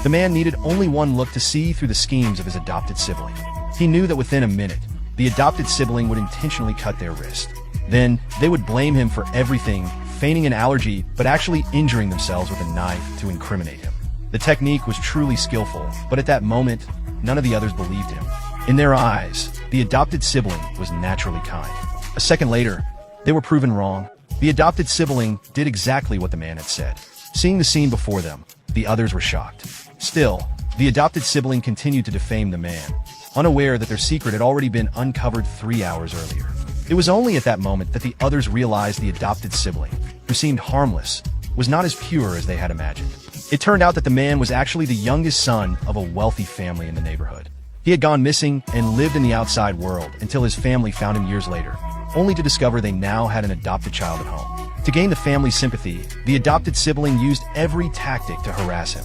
The man needed only one look to see through the schemes of his adopted sibling. He knew that within a minute, the adopted sibling would intentionally cut their wrist. Then, they would blame him for everything, feigning an allergy but actually injuring themselves with a knife to incriminate him. The technique was truly skillful, but at that moment, none of the others believed him. In their eyes, the adopted sibling was naturally kind. A second later, they were proven wrong. The adopted sibling did exactly what the man had said. Seeing the scene before them, the others were shocked. Still, the adopted sibling continued to defame the man, unaware that their secret had already been uncovered 3 hours earlier. It was only at that moment that the others realized the adopted sibling, who seemed harmless, was not as pure as they had imagined. It turned out that the man was actually the youngest son of a wealthy family in the neighborhood. He had gone missing and lived in the outside world until his family found him years later, only to discover they now had an adopted child at home. To gain the family's sympathy, the adopted sibling used every tactic to harass him,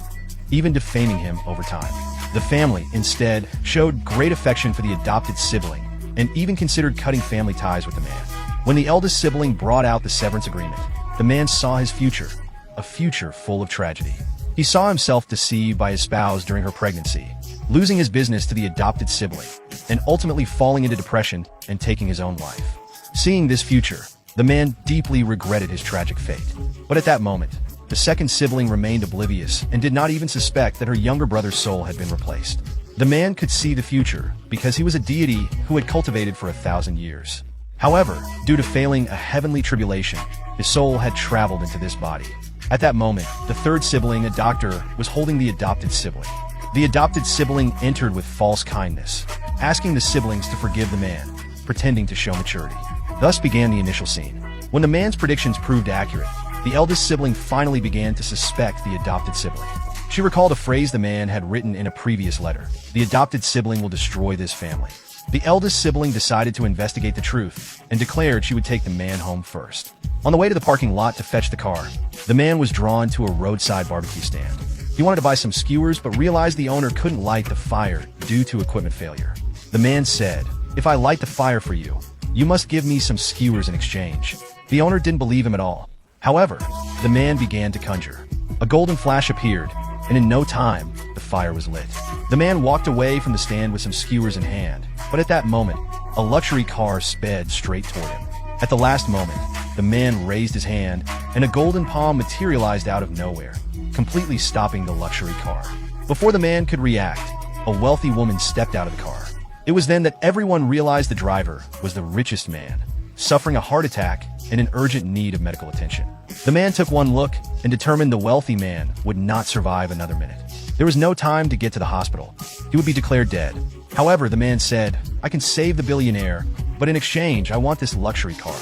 even defaming him over time. The family, instead, showed great affection for the adopted sibling and even considered cutting family ties with the man. When the eldest sibling brought out the severance agreement, the man saw his future, a future full of tragedy. He saw himself deceived by his spouse during her pregnancy, losing his business to the adopted sibling, and ultimately falling into depression and taking his own life. Seeing this future, the man deeply regretted his tragic fate. But at that moment, the second sibling remained oblivious and did not even suspect that her younger brother's soul had been replaced. The man could see the future because he was a deity who had cultivated for 1,000 years. However, due to failing a heavenly tribulation, his soul had traveled into this body. At that moment, the third sibling, a doctor, was holding the adopted sibling. The adopted sibling entered with false kindness, asking the siblings to forgive the man, pretending to show maturity. Thus began the initial scene. When the man's predictions proved accurate, the eldest sibling finally began to suspect the adopted sibling. She recalled a phrase the man had written in a previous letter: "The adopted sibling will destroy this family." The eldest sibling decided to investigate the truth and declared she would take the man home first. On the way to the parking lot to fetch the car, the man was drawn to a roadside barbecue stand. He wanted to buy some skewers but realized the owner couldn't light the fire due to equipment failure. The man said, "If I light the fire for you, you must give me some skewers in exchange." The owner didn't believe him at all. However, the man began to conjure. A golden flash appeared, and in no time, the fire was lit. The man walked away from the stand with some skewers in hand, but at that moment, a luxury car sped straight toward him. At the last moment, the man raised his hand, and a golden palm materialized out of nowhere, completely stopping the luxury car. Before the man could react, a wealthy woman stepped out of the car. It was then that everyone realized the driver was the richest man, suffering a heart attack and in urgent need of medical attention. The man took one look and determined the wealthy man would not survive another minute. There was no time to get to the hospital. He would be declared dead. However, the man said, "I can save the billionaire, but in exchange, I want this luxury car."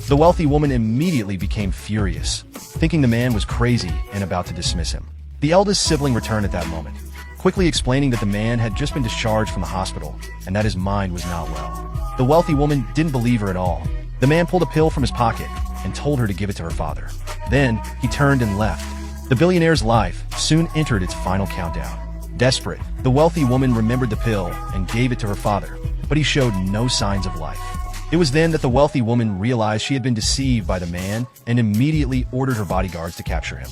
The wealthy woman immediately became furious, thinking the man was crazy and about to dismiss him. The eldest sibling returned at that moment, quickly explaining that the man had just been discharged from the hospital and that his mind was not well. The wealthy woman didn't believe her at all. The man pulled a pill from his pocket and told her to give it to her father. Then, he turned and left. The billionaire's life soon entered its final countdown. Desperate, the wealthy woman remembered the pill and gave it to her father, but he showed no signs of life. It was then that the wealthy woman realized she had been deceived by the man and immediately ordered her bodyguards to capture him.